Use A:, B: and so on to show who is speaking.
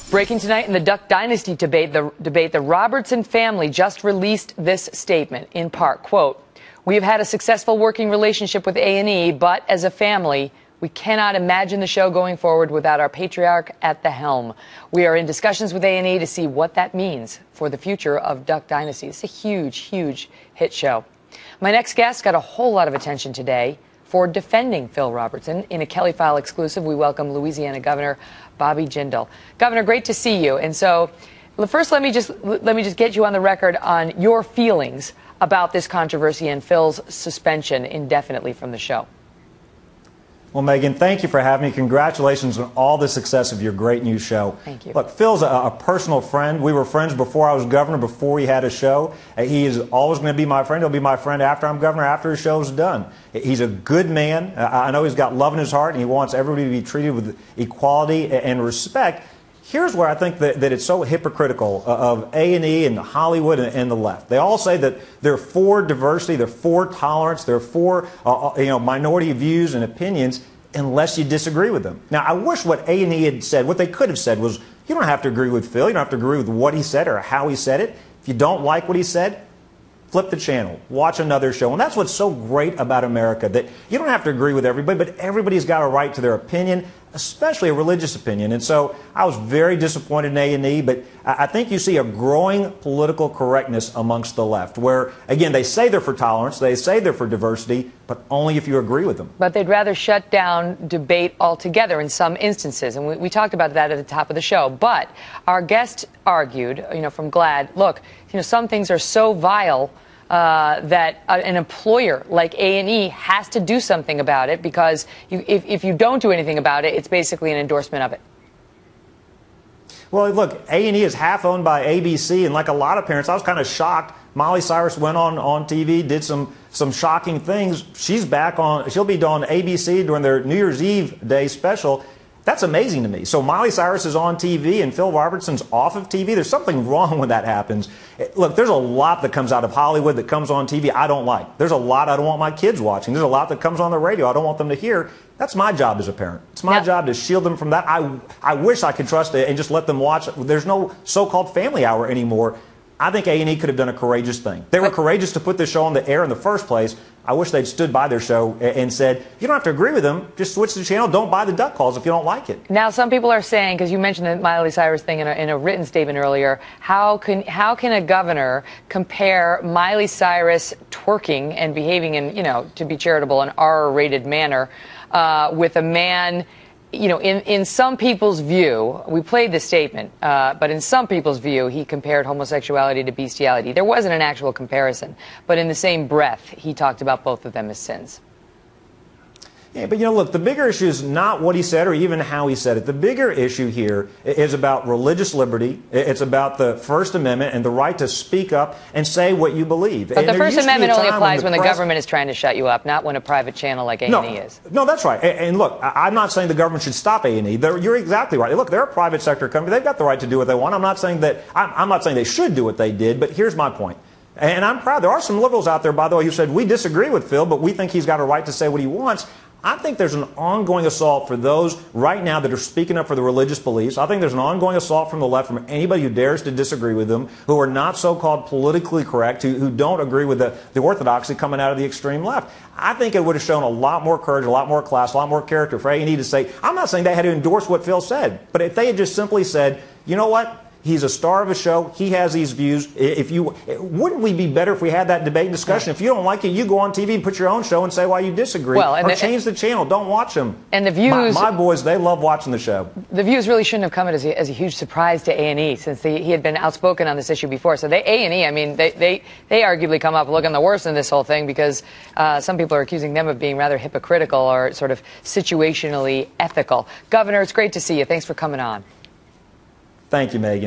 A: Breaking tonight in the Duck Dynasty debate, the Robertson family just released this statement, in part, quote, "We have had a successful working relationship with A&E, but as a family, we cannot imagine the show going forward without our patriarch at the helm. We are in discussions with A&E to see what that means for the future of Duck Dynasty." It's a huge, huge hit show. My next guest got a whole lot of attention today for defending Phil Robertson. In a Kelly File exclusive, we welcome Louisiana Governor Bobby Jindal. Governor, great to see you. And so, first, let me just get you on the record on your feelings about this controversy and Phil's suspension indefinitely from the show.
B: Well, Megan, thank you for having me. Congratulations on all the success of your great new show.
A: Thank you.
B: Look, Phil's a personal friend. We were friends before I was governor, before we had a show. He is always going to be my friend. He'll be my friend after I'm governor, after his show's done. He's a good man. I know he's got love in his heart, and he wants everybody to be treated with equality and respect. Here's where I think that it's so hypocritical of A&E and Hollywood and the left. They all say that they're for diversity, they're for tolerance, they're for minority views and opinions, unless you disagree with them. Now, I wish what A&E had said, what they could have said was, you don't have to agree with Phil, you don't have to agree with what he said or how he said it. If you don't like what he said, flip the channel, watch another show. And that's what's so great about America, that you don't have to agree with everybody, but everybody's got a right to their opinion, especially a religious opinion. And so I was very disappointed in A&E, but I think you see a growing political correctness amongst the left, where, again, they say they're for tolerance, they say they're for diversity, but only if you agree with them.
A: But they'd rather shut down debate altogether in some instances, and we talked about that at the top of the show. But our guest argued, from GLAAD, look, some things are so vile that an employer like A&E has to do something about it, because if you don't do anything about it, it's basically an endorsement of it.
B: Well, look, A&E is half owned by ABC, and like a lot of parents, I was kind of shocked. Miley Cyrus went on TV, did some shocking things. She'll be on ABC during their New Year's Eve Day special. That's amazing to me. So Miley Cyrus is on TV and Phil Robertson's off of TV. There's something wrong when that happens. Look, there's a lot that comes out of Hollywood that comes on TV I don't like. There's a lot I don't want my kids watching. There's a lot that comes on the radio I don't want them to hear. That's my job as a parent. It's my job to shield them from that. I wish I could trust it and just let them watch. There's no so-called family hour anymore. I think A&E could have done a courageous thing. They were courageous to put this show on the air in the first place. I wish they'd stood by their show and said, you don't have to agree with them, just switch the channel, don't buy the duck calls if you don't like it.
A: Now, some people are saying, because you mentioned the Miley Cyrus thing in a written statement earlier, how can a governor compare Miley Cyrus twerking and behaving in, to be charitable, an R-rated manner with a man, in some people's view, we played the statement, but in some people's view, he compared homosexuality to bestiality. There wasn't an actual comparison, but in the same breath, he talked about both of them as sins.
B: Yeah, but look, the bigger issue is not what he said or even how he said it. The bigger issue here is about religious liberty. It's about the First Amendment and the right to speak up and say what you believe.
A: But the First Amendment only applies when the government is trying to shut you up, not when a private channel like A&E is.
B: No, that's right. And look, I'm not saying the government should stop A&E. You're exactly right. Look, they're a private sector company. They've got the right to do what they want. I'm not saying they should do what they did, but here's my point. And I'm proud. There are some liberals out there, by the way, who said, we disagree with Phil, but we think he's got a right to say what he wants. I think there's an ongoing assault for those right now that are speaking up for the religious beliefs. I think there's an ongoing assault from the left, from anybody who dares to disagree with them, who are not so-called politically correct, who don't agree with the orthodoxy coming out of the extreme left. I think it would have shown a lot more courage, a lot more class, a lot more character for A&E to say, I'm not saying they had to endorse what Phil said, but if they had just simply said, you know what? He's a star of a show. He has these views. Wouldn't we be better if we had that debate and discussion? If you don't like it, you go on TV and put your own show and say why you disagree. Or change the channel. Don't watch them.
A: And the views,
B: my boys, they love watching the show.
A: The views really shouldn't have come as a huge surprise to A&E, since he had been outspoken on this issue before. So A&E, I mean, they arguably come up looking the worst in this whole thing, because some people are accusing them of being rather hypocritical or sort of situationally ethical. Governor, it's great to see you. Thanks for coming on.
B: Thank you, Megan.